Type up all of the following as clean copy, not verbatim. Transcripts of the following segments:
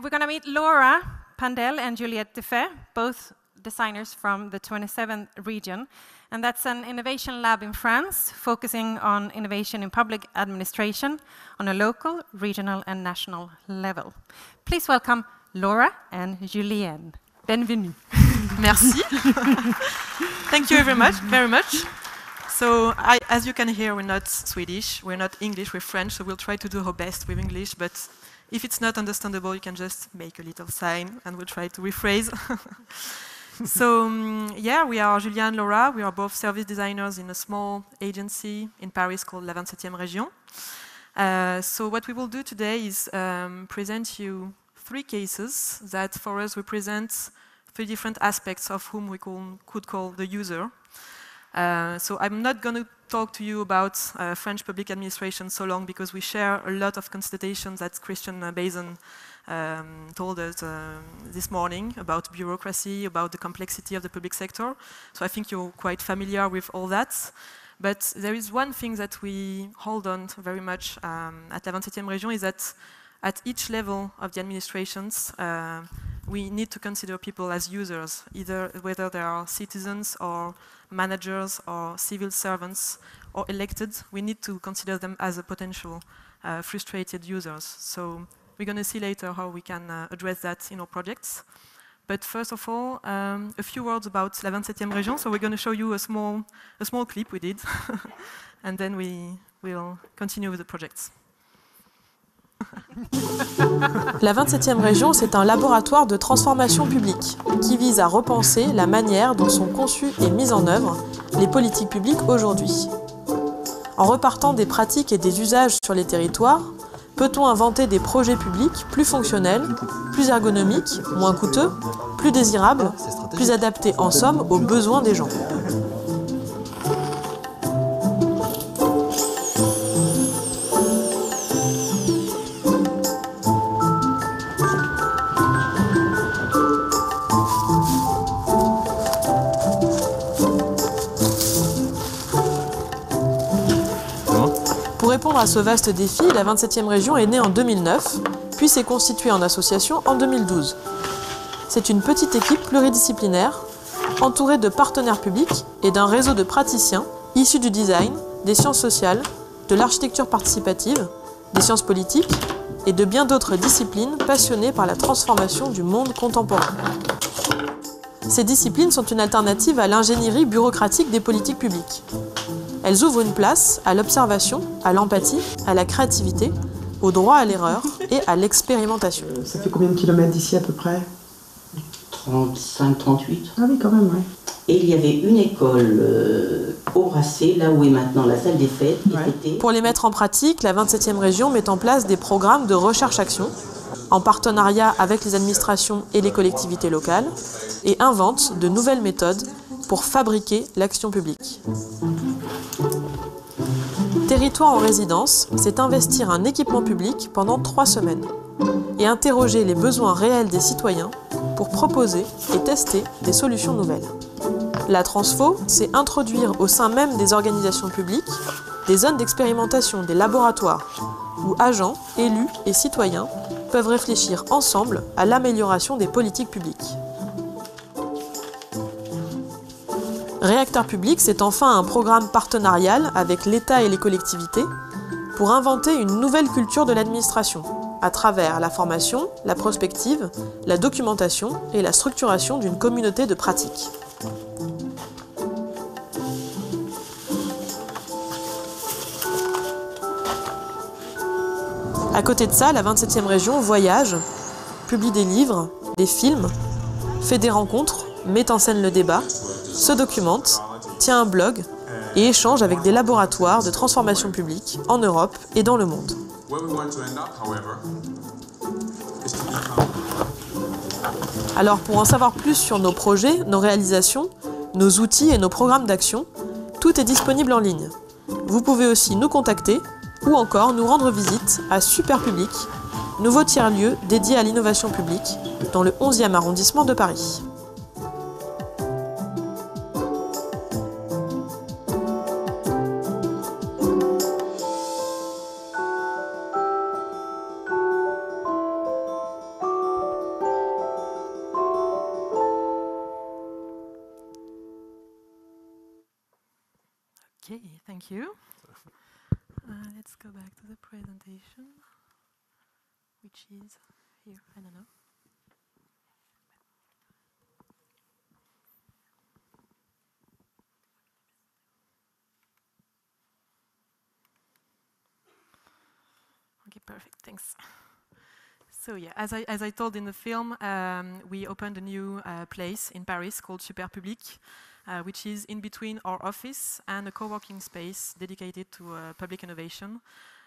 we're going to meet Laura, Pandelle, and Julien Defait, both designers from the 27th region. And that's an innovation lab in France, focusing on innovation in public administration on a local, regional, and national level. Please welcome Laura and Julien. Bienvenue. Merci. Thank you very much. So, as you can hear, we're not Swedish, we're not English, we're French, so we'll try to do our best with English, but if it's not understandable, you can just make a little sign, and we'll try to rephrase. So, yeah, we are Julien and Laura. We are both service designers in a small agency in Paris called la 27e Région. So what we will do today is present you 3 cases that for us represent 3 different aspects of whom we could call the user. So I'm not going to talk to you about French public administration so long because we share a lot of constatations that Christian Bazin told us this morning about bureaucracy, about the complexity of the public sector. So I think you're quite familiar with all that. But there is one thing that we hold on to very much at la 27e Région is that at each level of the administrations, we need to consider people as users, either whether they are citizens or managers or civil servants or elected. We need to consider them as a potential frustrated users. So we're going to see later how we can address that in our projects. But first of all, a few words about la 27e Région. So we're going to show you a small clip we did, and then we will continue with the projects. La 27e Région, c'est un laboratoire de transformation publique qui vise à repenser la manière dont sont conçues et mises en œuvre les politiques publiques aujourd'hui. En repartant des pratiques et des usages sur les territoires, peut-on inventer des projets publics plus fonctionnels, plus ergonomiques, moins coûteux, plus désirables, plus adaptés en somme aux besoins des gens ? Pour répondre à ce vaste défi, la 27e Région est née en 2009, puis s'est constituée en association en 2012. C'est une petite équipe pluridisciplinaire, entourée de partenaires publics et d'un réseau de praticiens issus du design, des sciences sociales, de l'architecture participative, des sciences politiques et de bien d'autres disciplines passionnées par la transformation du monde contemporain. Ces disciplines sont une alternative à l'ingénierie bureaucratique des politiques publiques. Elles ouvrent une place à l'observation, à l'empathie, à la créativité, au droit à l'erreur et à l'expérimentation. Ça fait combien de kilomètres d'ici à peu près ? 35-38. Ah oui, quand même, oui. Et il y avait une école au Brassé, là où est maintenant la salle des fêtes. Ouais. Pour les mettre en pratique, la 27e Région met en place des programmes de recherche-action en partenariat avec les administrations et les collectivités locales et invente de nouvelles méthodes pour fabriquer l'action publique. Territoire en résidence, c'est investir un équipement public pendant 3 semaines et interroger les besoins réels des citoyens pour proposer et tester des solutions nouvelles. La transfo, c'est introduire au sein même des organisations publiques des zones d'expérimentation, des laboratoires, où agents, élus et citoyens peuvent réfléchir ensemble à l'amélioration des politiques publiques. Réacteur public, c'est enfin un programme partenarial avec l'État et les collectivités pour inventer une nouvelle culture de l'administration à travers la formation, la prospective, la documentation et la structuration d'une communauté de pratique. À côté de ça, la 27e Région voyage, publie des livres, des films, fait des rencontres, met en scène le débat, se documente, tient un blog et échange avec des laboratoires de transformation publique en Europe et dans le monde. Alors pour en savoir plus sur nos projets, nos réalisations, nos outils et nos programmes d'action, tout est disponible en ligne. Vous pouvez aussi nous contacter ou encore nous rendre visite à Super Public, nouveau tiers-lieu dédié à l'innovation publique dans le 11e arrondissement de Paris. Thank you. Let's go back to the presentation, which is here, I don't know. Okay, perfect, thanks. So yeah, as I told in the film, we opened a new place in Paris called Super Public, which is in between our office and a co-working space dedicated to public innovation.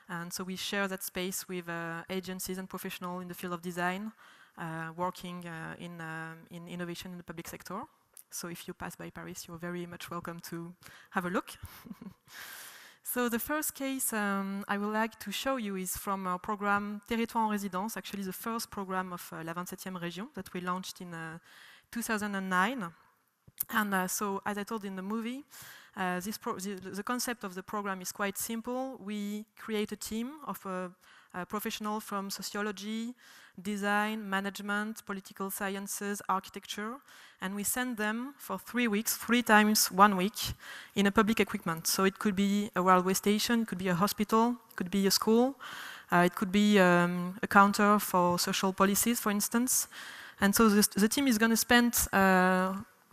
And so we share that space with agencies and professionals in the field of design, working in innovation in the public sector. So if you pass by Paris, you're very much welcome to have a look. So the first case I would like to show you is from our program Territoire en Résidence, actually the first program of la 27e Région that we launched in 2009. And so, as I told in the movie, the concept of the program is quite simple. We create a team of professionals from sociology, design, management, political sciences, architecture, and we send them for 3 weeks, 3 times 1 week, in a public equipment. So it could be a railway station, it could be a hospital, it could be a school, it could be a counter for social policies, for instance. And so the team is going to spend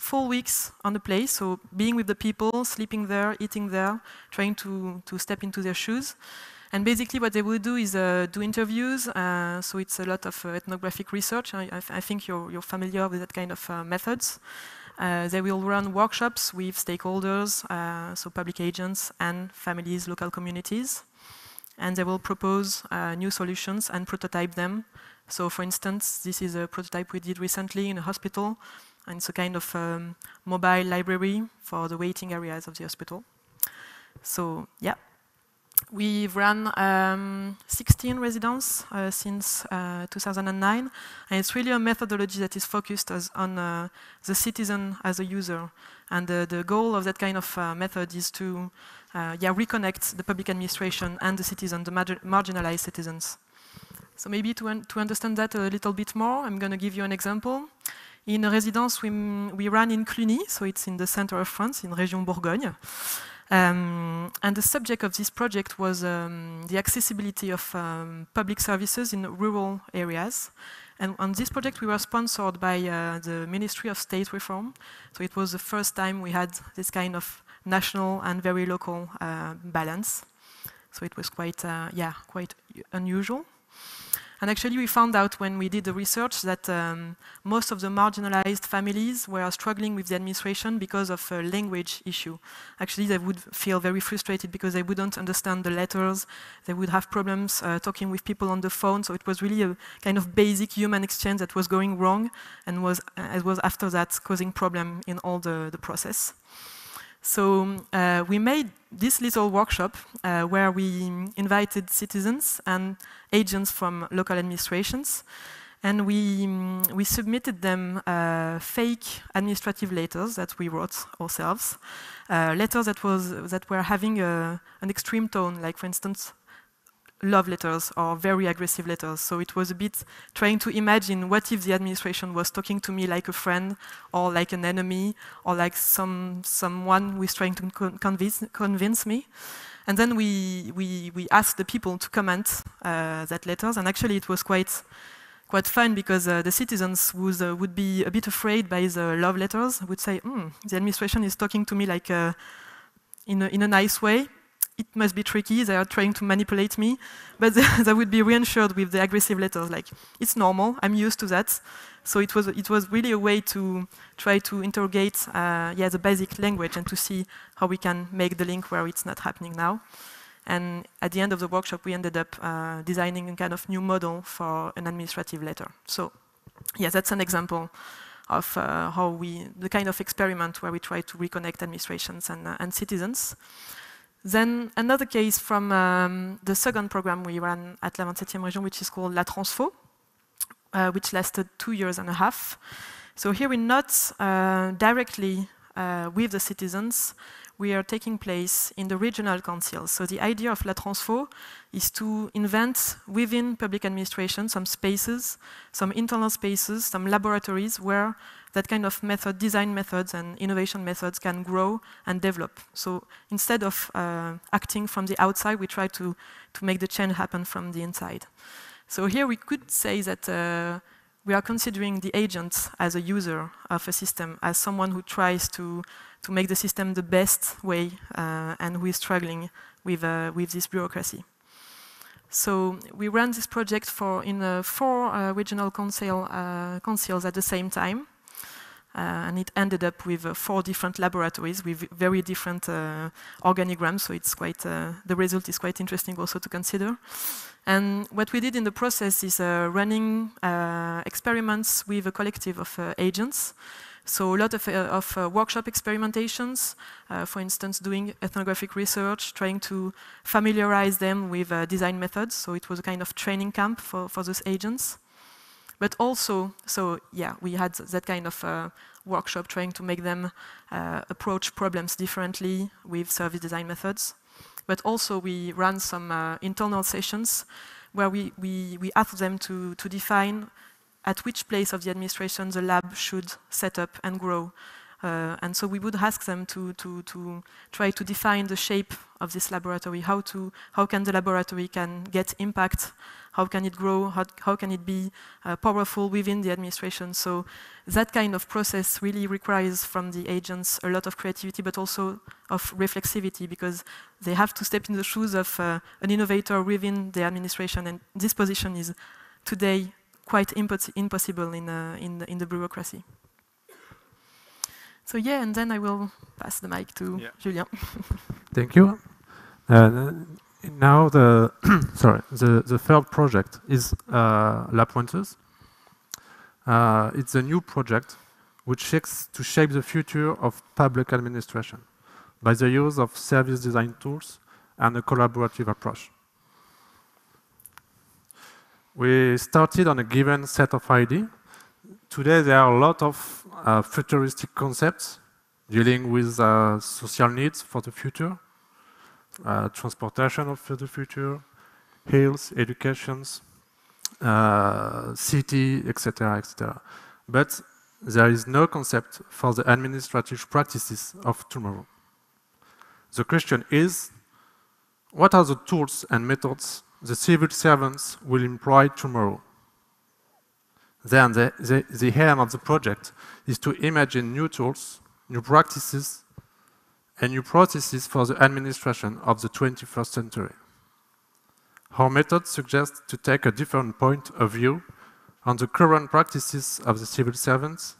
4 weeks on the place, so being with the people, sleeping there, eating there, trying to step into their shoes. And basically what they will do is do interviews, so it's a lot of ethnographic research. I think you're familiar with that kind of methods. They will run workshops with stakeholders, so public agents and families, local communities. And they will propose new solutions and prototype them. So for instance, this is a prototype we did recently in a hospital, and it's a kind of mobile library for the waiting areas of the hospital. So yeah. We've run 16 residents since 2009, and it's really a methodology that is focused on the citizen as a user. And the goal of that kind of method is to reconnect the public administration and the citizen, the marginalized citizens. So maybe to understand that a little bit more, I'm going to give you an example. In a residence we ran in Cluny, so it's in the center of France, in Région Bourgogne. And the subject of this project was the accessibility of public services in rural areas. And on this project we were sponsored by the Ministry of State Reform. So it was the first time we had this kind of national and very local balance. So it was quite unusual. And actually we found out when we did the research that most of the marginalized families were struggling with the administration because of a language issue. Actually they would feel very frustrated because they wouldn't understand the letters, they would have problems talking with people on the phone, so it was really a kind of basic human exchange that was going wrong and it was after that causing problem in all the process. So we made this little workshop where we invited citizens and agents from local administrations, and we submitted them fake administrative letters that we wrote ourselves, letters that were having an extreme tone, like for instance love letters or very aggressive letters. So it was a bit trying to imagine what if the administration was talking to me like a friend or like an enemy or like someone who is trying to convince me. And then we asked the people to comment that letters, and actually it was quite fun because the citizens would be a bit afraid by the love letters, would say, the administration is talking to me like in a nice way. It must be tricky, they are trying to manipulate me, but they would be reassured with the aggressive letters, like, it's normal, I'm used to that. So it was really a way to try to interrogate the basic language and to see how we can make the link where it's not happening now. And at the end of the workshop, we ended up designing a kind of new model for an administrative letter. So yeah, that's an example of the kind of experiment where we try to reconnect administrations and citizens. Then another case from the second program we ran at la 27e Région, which is called La Transfo, which lasted 2.5 years. So here we're not directly with the citizens. we are taking place in the regional councils. So the idea of La Transfo is to invent within public administration some spaces, some internal spaces, some laboratories where that kind of method, design methods and innovation methods can grow and develop. So instead of acting from the outside, we try to make the change happen from the inside. So here we could say that we are considering the agent as a user of a system, as someone who tries to make the system the best way and who is struggling with this bureaucracy. So we ran this project in 4 regional councils at the same time. And it ended up with 4 different laboratories with very different organigrams, so it's quite, the result is quite interesting also to consider. And what we did in the process is running experiments with a collective of agents. So a lot of workshop experimentations, for instance, doing ethnographic research, trying to familiarize them with design methods. So it was a kind of training camp for those agents. But also, so yeah, we had that kind of workshop trying to make them approach problems differently with service design methods. But also we ran some internal sessions where we asked them to define at which place of the administration the lab should set up and grow. And so we would ask them to try to define the shape of this laboratory, how can the laboratory can get impact, how can it grow, how can it be powerful within the administration. So that kind of process really requires from the agents a lot of creativity, but also of reflexivity, because they have to step in the shoes of an innovator within the administration, and this position is today quite impossible in the bureaucracy. So yeah, and then I will pass the mic to Julien. Thank you. Now the the third project is La Poionteuse. It's a new project which seeks to shape the future of public administration by the use of service design tools and a collaborative approach. We started on a given set of ideas. Today there are a lot of futuristic concepts dealing with social needs for the future, transportation of the future, health, education, city, etc., etc. But there is no concept for the administrative practices of tomorrow. The question is, what are the tools and methods the civil servants will employ tomorrow? Then the aim of the project is to imagine new tools, new practices, and new processes for the administration of the 21st century. Our method suggests to take a different point of view on the current practices of the civil servants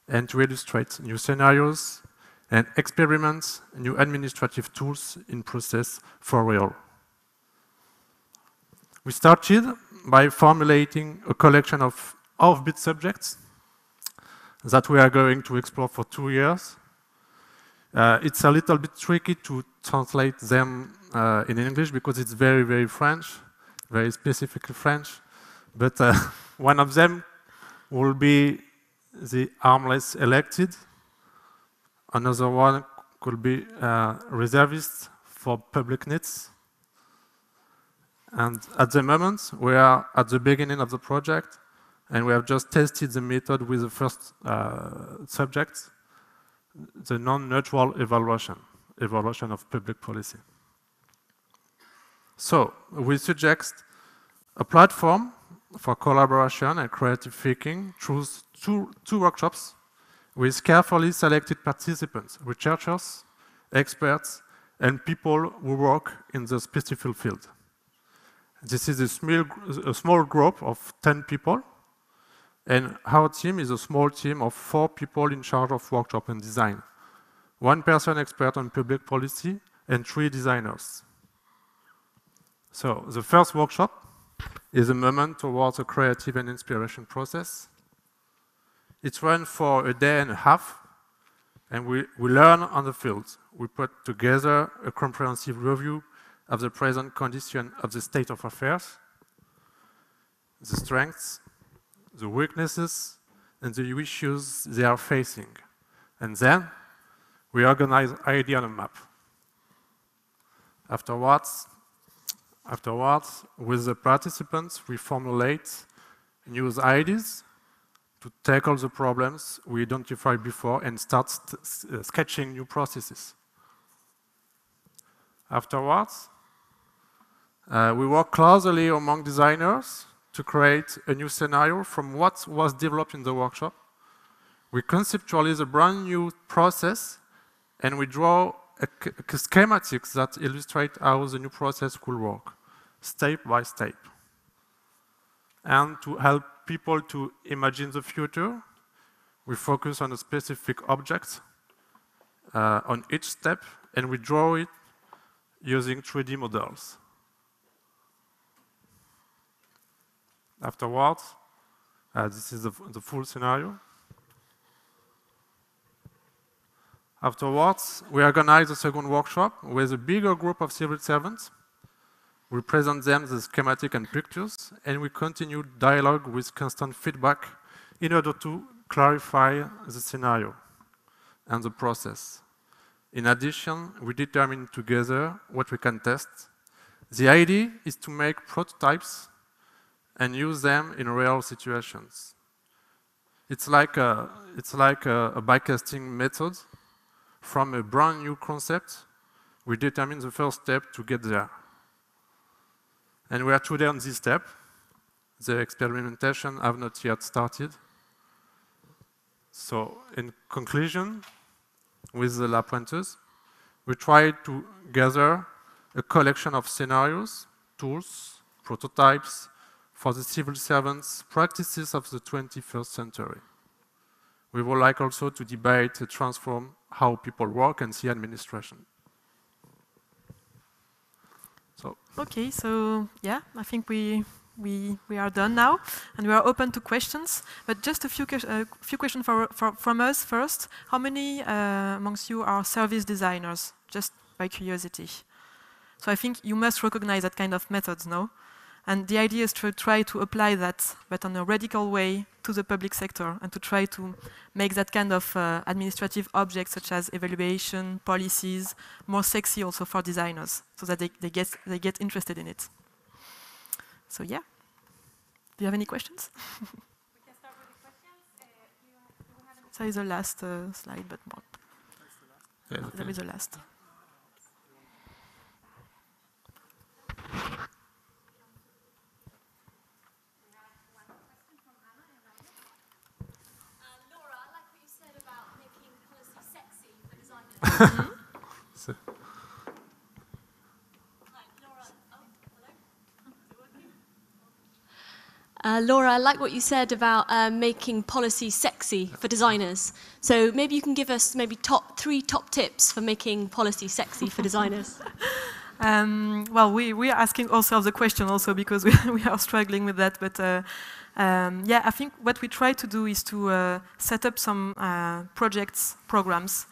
and to illustrate new scenarios and experiment new administrative tools in process for real. We started by formulating a collection of offbeat subjects that we are going to explore for 2 years. It's a little bit tricky to translate them in English because it's very, very French, very specifically French. But one of them will be the harmless elected. Another one could be reservist for public needs. And at the moment, we are at the beginning of the project, and we have just tested the method with the first subject, the non-neutral evaluation of public policy. So we suggest a platform for collaboration and creative thinking through two workshops with carefully selected participants, researchers, experts, and people who work in the specific field. This is a small group of 10 people, and our team is a small team of 4 people in charge of workshop and design. 1 person expert on public policy and 3 designers. So the first workshop is a moment towards a creative and inspiration process. It's run for a day and a half, and we learn on the field. We put together a comprehensive review of the present condition of the state of affairs, the strengths, the weaknesses, and the issues they are facing. And then We organize idea on a map. Afterwards, with the participants, we formulate new ideas to tackle the problems we identified before and start sketching new processes. Afterwards, we work closely among designers to create a new scenario from what was developed in the workshop. We conceptualize a brand new process and we draw a schematic that illustrates how the new process could work, step by step. And to help people to imagine the future, we focus on a specific object on each step, and we draw it using 3D models. Afterwards, this is the full scenario. Afterwards, we organize a second workshop with a bigger group of civil servants. We present them the schematic and pictures, and we continue dialogue with constant feedback in order to clarify the scenario and the process. In addition, we determine together what we can test. The idea is to make prototypes and use them in real situations. It's like a backtesting method. From a brand new concept, we determine the first step to get there. And we are today on this step. The experimentation have not yet started. So, in conclusion, with the Poionteuse, we try to gather a collection of scenarios, tools, prototypes for the civil servants' practices of the 21st century. We would like also to debate and transform how people work and see administration. So. Okay, so yeah, I think we are done now, and we are open to questions. But just a few questions from us first. How many amongst you are service designers? Just by curiosity. So I think you must recognize that kind of methods, no? And the idea is to try to apply that, but in a radical way, to the public sector, and to try to make that kind of administrative objects, such as evaluation, policies, more sexy also for designers, so that they get interested in it. So yeah, do you have any questions? We can start with the questions. So is the last slide, but more. Yeah, That is the last. Laura, I like what you said about making policy sexy for designers. So maybe you can give us maybe three top tips for making policy sexy for designers. Well, we are asking ourselves the question also because we are struggling with that. But yeah, I think what we try to do is to set up some programs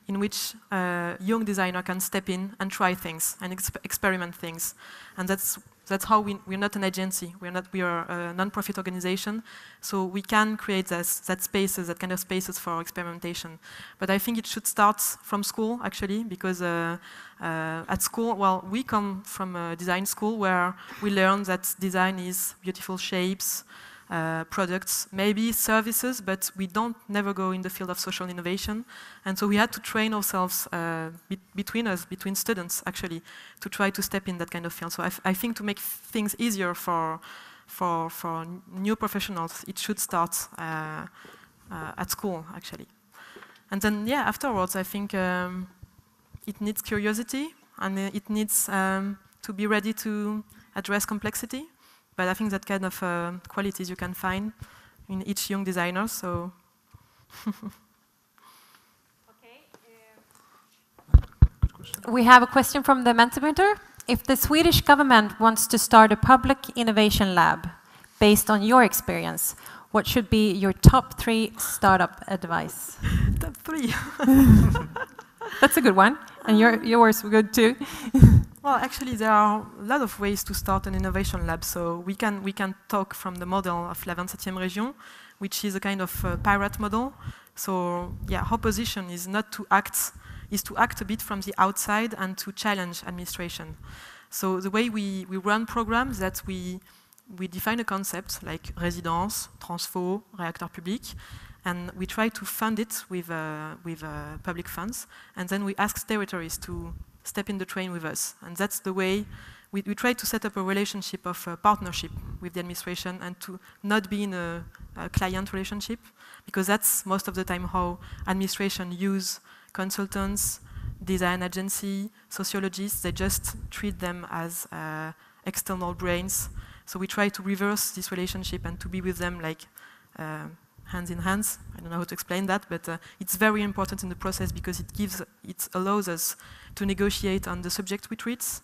in which young designer can step in and try things and experiment things. And that's how we're not an agency. We are a non-profit organization, so we can create that kind of spaces for experimentation. But I think it should start from school, actually, because at school, well, we come from a design school where we learn that design is beautiful shapes, products, maybe services, but we don't never go in the field of social innovation. And so we had to train ourselves between students, actually, to try to step in that kind of field. So I think to make things easier for new professionals, it should start at school, actually. And then, yeah, afterwards, I think it needs curiosity, and it needs to be ready to address complexity. But I think that kind of qualities you can find in each young designer. So, we have a question from the Mentimeter. If the Swedish government wants to start a public innovation lab, based on your experience, what should be your top 3 startup advice? Top 3. That's a good one, and yours were good too. Well, actually, there are a lot of ways to start an innovation lab. So we can talk from the model of la 27e Région, which is a kind of pirate model. So yeah, our position is not to act, is to act a bit from the outside and to challenge administration. So the way we run programs, that we define a concept like résidence, transfo, réacteur public, and we try to fund it with public funds, and then we ask territories to step in the train with us. And that's the way we try to set up a relationship of partnership with the administration and to not be in a client relationship, because that's most of the time how administration use consultants, design agency, sociologists. They just treat them as external brains. So we try to reverse this relationship and to be with them like hands in hands. I don't know how to explain that, but it's very important in the process because it allows us to negotiate on the subject we treat,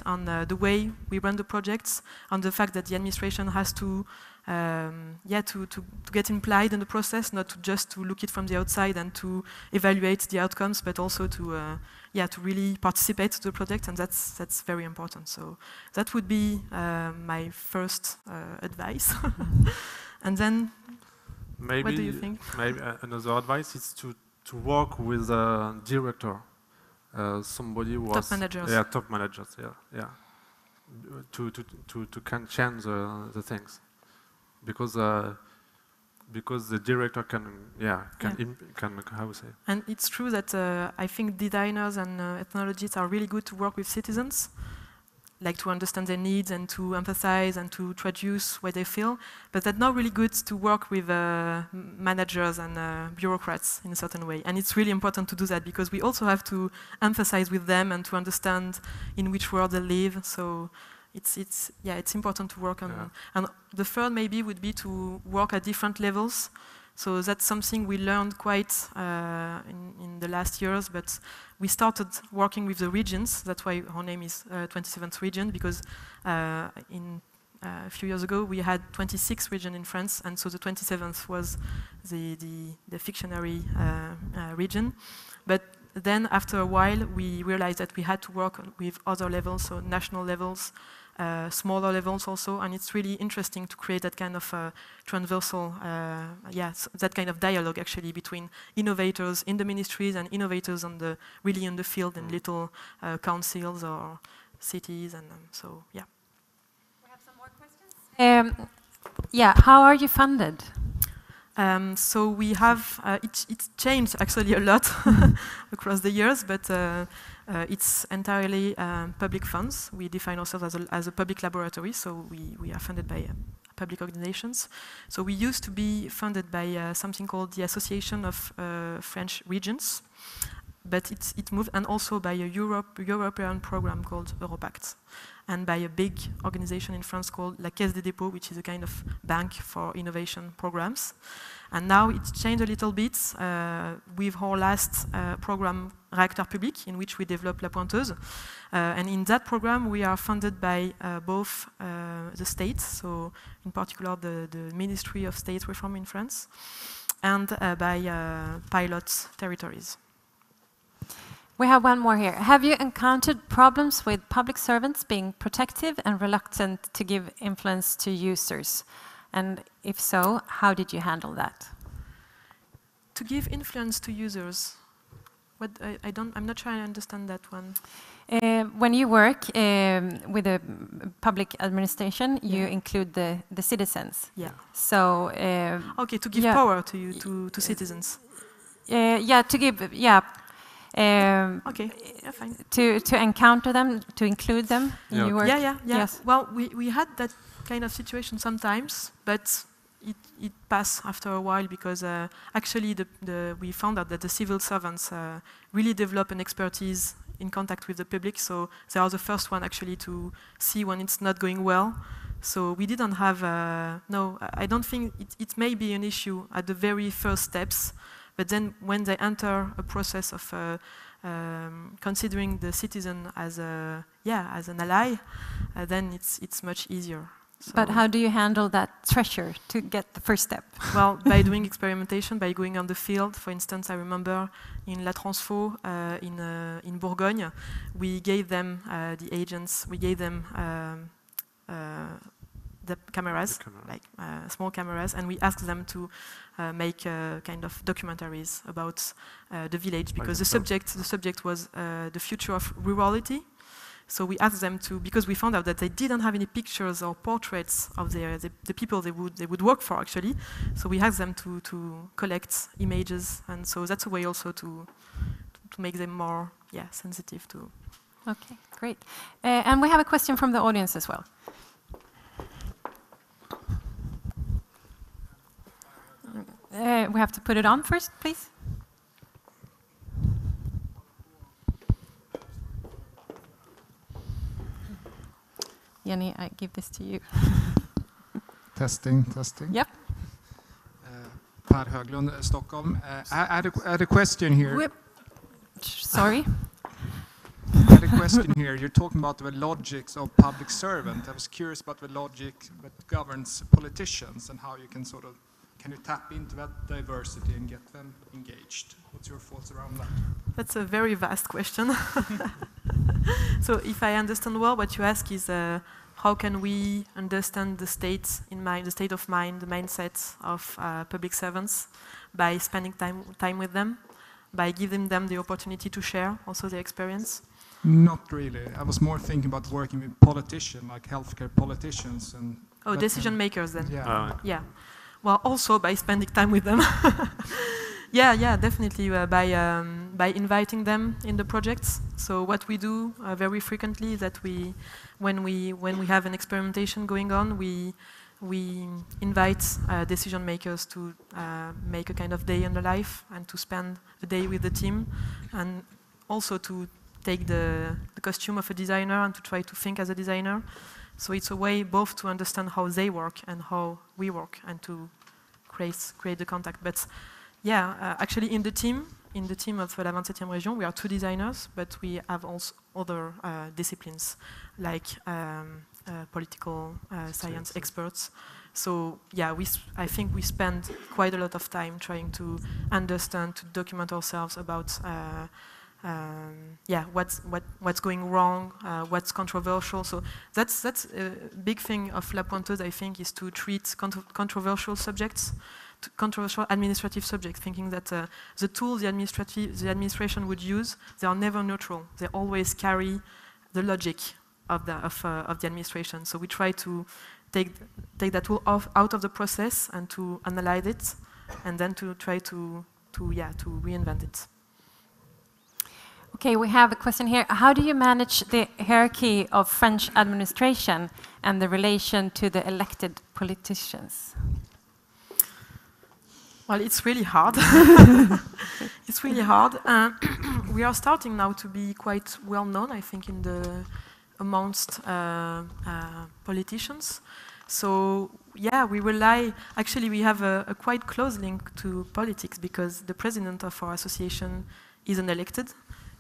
on the way we run the projects, on the fact that the administration has to get implied in the process, not just to look it from the outside and to evaluate the outcomes, but also to really participate to the project, and that's very important. So that would be my first advice. And then, maybe, what do you think? Maybe another advice is to work with a director, somebody who was top managers. Yeah, top managers. Yeah. To can change the things, because the director can how to say. And it's true that I think designers and ethnologists are really good to work with citizens, like to understand their needs and to emphasize and to traduce what they feel, but they're not really good to work with managers and bureaucrats in a certain way. And it's really important to do that because we also have to emphasize with them and to understand in which world they live. So it's important to work on. Yeah. And the third maybe would be to work at different levels. So that's something we learned quite in the last years, but we started working with the regions. That's why our name is 27th Region, because a few years ago we had 26 regions in France, and so the 27th was the fictionary region. But then after a while we realized that we had to work with other levels, so national levels, smaller levels also, and it's really interesting to create that kind of transversal, that kind of dialogue actually between innovators in the ministries and innovators really in the field in little councils or cities, and so yeah. We have some more questions. How are you funded? So we have, it's changed actually a lot across the years, but it's entirely public funds. We define ourselves as a public laboratory, so we are funded by public organizations. So we used to be funded by something called the Association of French Regions, but it moved, and also by a European program called Europact, and by a big organization in France called La Caisse des Dépôts, which is a kind of bank for innovation programs. And now it's changed a little bit with our last program, Réacteur Public, in which we developed La Poionteuse. And in that program, we are funded by both the states, so in particular the Ministry of State Reform in France, and by pilot territories. We have one more here. Have you encountered problems with public servants being protective and reluctant to give influence to users? And if so, how did you handle that? To give influence to users? I'm not sure I understand that one. When you work with a public administration, you include the citizens. Yeah. So. Okay, to give power to citizens. To give. Okay, fine. To encounter them, to include them in your work. Yeah. Yes. Well, we had that kind of situation sometimes, but it passed after a while because actually we found out that the civil servants really develop an expertise in contact with the public, so they are the first one actually to see when it's not going well. So we didn't have, no, I don't think it may be an issue at the very first steps, but then when they enter a process of considering the citizen as an ally, then it's much easier. So but how do you handle that pressure to get the first step? Well, by doing experimentation, by going on the field. For instance, I remember in La Transfo in Bourgogne, we gave them the agents, we gave them the cameras, like small cameras, and we ask them to make kind of documentaries about the village, because the subject was the future of rurality. So we asked them to, because we found out that they didn't have any pictures or portraits of the people they would work for, actually. So we asked them to collect images, and so that's a way also to make them more sensitive to. Okay, great. And we have a question from the audience as well. We have to put it on first, please. Jenny, I give this to you. Testing. Yep. Per Höglund, Stockholm. I had a question here. Sorry. I had a question here. You're talking about the logics of public servant. I was curious about the logic that governs politicians and how you can can you tap into that diversity and get them engaged? What's your thoughts around that? That's a very vast question. So if I understand well, what you ask is how can we understand the state of mind, the mindset of public servants by spending time with them, by giving them the opportunity to share also their experience? Not really. I was more thinking about working with politicians, like healthcare politicians. And decision makers then. Yeah. Yeah. Well, also by spending time with them. Yeah, definitely by inviting them in the projects. So what we do very frequently is that when we have an experimentation going on, we invite decision makers to make a kind of day in the life and to spend a day with the team, and also to take the costume of a designer and to try to think as a designer. So it's a way both to understand how they work and how we work, and to create the contact. But yeah, actually in the team of la 27e Région, we are 2 designers, but we have also other disciplines, like political science experts. So yeah, I think we spend quite a lot of time trying to understand, to document ourselves about what's going wrong, what's controversial. So that's a big thing of La Poionteuse, I think, is to treat controversial subjects, controversial administrative subjects, thinking that the tools the administration would use, they are never neutral. They always carry the logic of the administration. So we try to take that tool out of the process and to analyze it, and then to try to reinvent it. Okay, we have a question here. How do you manage the hierarchy of French administration and the relation to the elected politicians? Well, it's really hard. It's really hard. We are starting now to be quite well known, I think, amongst politicians. So yeah, we rely. Actually, we have a quite close link to politics, because the president of our association is an elected.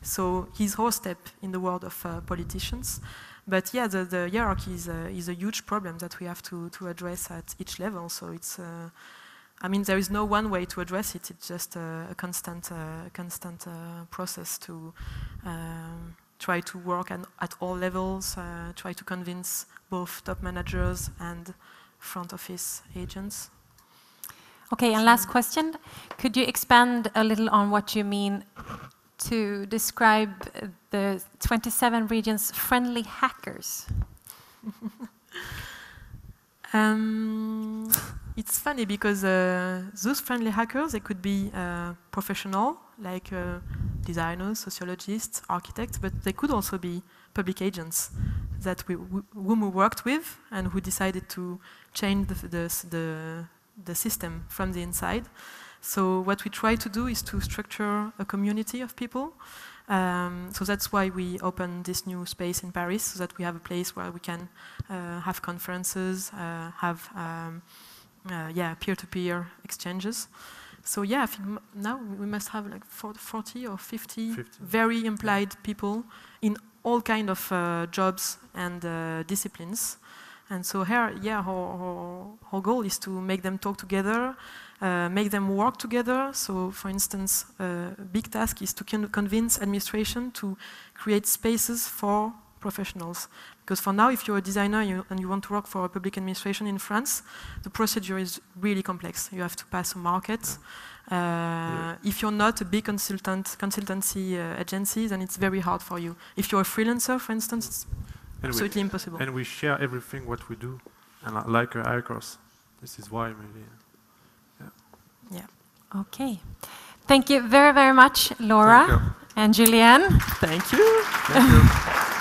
So he's our step in the world of politicians. But yeah, the hierarchy is a huge problem that we have to address at each level. So it's, I mean, there is no one way to address it. It's just a constant process to try to work at all levels, try to convince both top managers and front office agents. Okay, and last question. Could you expand a little on what you mean to describe the 27 regions' friendly hackers? It's funny because those friendly hackers, they could be professional, like designers, sociologists, architects, but they could also be public agents whom we worked with and who decided to change the system from the inside. So what we try to do is to structure a community of people. So that's why we opened this new space in Paris, so that we have a place where we can have conferences, have peer-to-peer exchanges. So yeah, I think now we must have like 40 or 50 very implied people in all kind of jobs and disciplines. And so here, our goal is to make them talk together, make them work together. So, for instance, a big task is to convince administration to create spaces for professionals. Because for now, if you're a designer and you want to work for a public administration in France, the procedure is really complex. You have to pass a market. If you're not a big consultancy agency, then it's very hard for you. If you're a freelancer, for instance, it's absolutely impossible. And we share everything what we do, and like a course. This is why maybe. Yeah. Okay. Thank you very, very much, Laura and Julien. Thank you. Thank you.